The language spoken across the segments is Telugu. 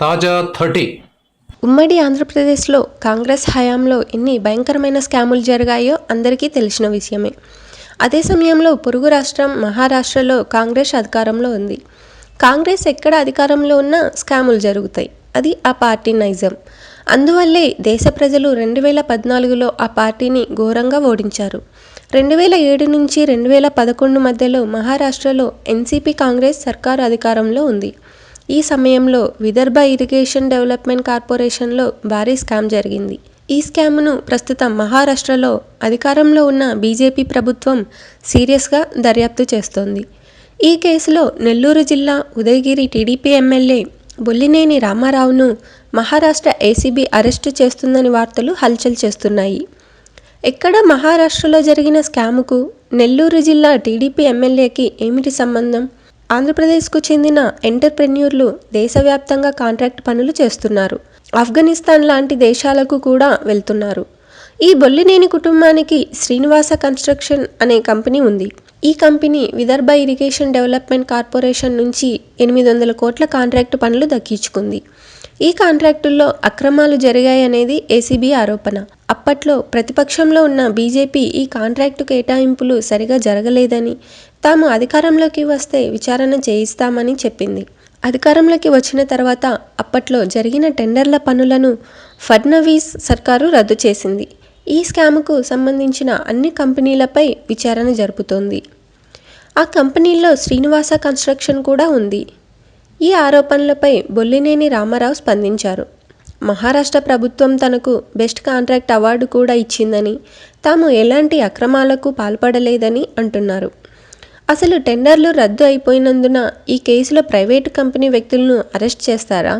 తాజా 30. ఉమ్మడి ఆంధ్రప్రదేశ్లో కాంగ్రెస్ హయాంలో ఎన్ని భయంకరమైన స్కాములు జరిగాయో అందరికీ తెలిసిన విషయమే. అదే సమయంలో పొరుగు రాష్ట్రం మహారాష్ట్రలో కాంగ్రెస్ అధికారంలో ఉంది. కాంగ్రెస్ ఎక్కడ అధికారంలో ఉన్నా స్కాములు జరుగుతాయి. అది ఆ పార్టీ నైజం. అందువల్లే దేశ ప్రజలు 2014లో ఆ పార్టీని ఘోరంగా ఓడించారు. 2007 నుంచి 2011 మధ్యలో మహారాష్ట్రలో ఎన్సీపీ కాంగ్రెస్ సర్కారు అధికారంలో ఉంది. ఈ సమయంలో విదర్భ ఇరిగేషన్ డెవలప్మెంట్ కార్పొరేషన్లో భారీ స్కామ్ జరిగింది. ఈ స్కామ్ను ప్రస్తుతం మహారాష్ట్రలో అధికారంలో ఉన్న బీజేపీ ప్రభుత్వం సీరియస్గా దర్యాప్తు చేస్తోంది. ఈ కేసులో నెల్లూరు జిల్లా ఉదయగిరి టీడీపీ ఎమ్మెల్యే బొల్లినేని రామారావును మహారాష్ట్ర ఏసీబీ అరెస్టు చేస్తుందని వార్తలు హల్చల్ చేస్తున్నాయి. ఎక్కడ మహారాష్ట్రలో జరిగిన స్కాముకు నెల్లూరు జిల్లా టీడీపీ ఎమ్మెల్యేకి ఏమిటి సంబంధం? ఆంధ్రప్రదేశ్కు చెందిన ఎంటర్ప్రెన్యూర్లు దేశవ్యాప్తంగా కాంట్రాక్ట్ పనులు చేస్తున్నారు. ఆఫ్ఘనిస్తాన్ లాంటి దేశాలకు కూడా వెళ్తున్నారు. ఈ బొల్లినేని కుటుంబానికి శ్రీనివాస కన్స్ట్రక్షన్ అనే కంపెనీ ఉంది. ఈ company Vidarbha irrigation development corporation నుంచి 800 కోట్ల కాంట్రాక్టు పనులు దక్కించుకుంది. ఈ కాంట్రాక్టుల్లో అక్రమాలు జరిగాయనేది ఏసీబీ ఆరోపణ. అప్పట్లో ప్రతిపక్షంలో ఉన్న బీజేపీ ఈ కాంట్రాక్టు కేటాయింపులు సరిగా జరగలేదని, తాము అధికారంలోకి వస్తే విచారణ చేయిస్తామని చెప్పింది. అధికారంలోకి వచ్చిన తర్వాత అప్పట్లో జరిగిన టెండర్ల పనులను ఫడ్నవీస్ సర్కారు రద్దు చేసింది. ఈ స్కామ్కు సంబంధించిన అన్ని కంపెనీలపై విచారణ జరుపుతోంది. ఆ కంపెనీల్లో శ్రీనివాస కన్స్ట్రక్షన్ కూడా ఉంది. ఈ ఆరోపణలపై బొల్లినేని రామారావు స్పందించారు. మహారాష్ట్ర ప్రభుత్వం తనకు బెస్ట్ కాంట్రాక్ట్ అవార్డు కూడా ఇచ్చిందని, తాము ఎలాంటి అక్రమాలకు పాల్పడలేదని అంటున్నారు. అసలు టెండర్లు రద్దు అయిపోయినందున ఈ కేసులో ప్రైవేటు కంపెనీ వ్యక్తులను అరెస్ట్ చేస్తారా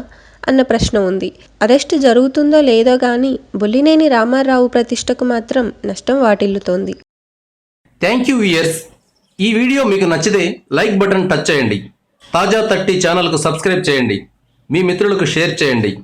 అన్న ప్రశ్న ఉంది. అరెస్టు జరుగుతుందో లేదో కానీ బొల్లినేని రామారావు ప్రతిష్టకు మాత్రం నష్టం వాటిల్లుతోంది. Thank you viewers. ఈ వీడియో మీకు నచ్చితే లైక్ బటన్ టచ్ చేయండి. తాజా 30 ఛానల్కు సబ్స్క్రైబ్ చేయండి. మీ మిత్రులకు షేర్ చేయండి.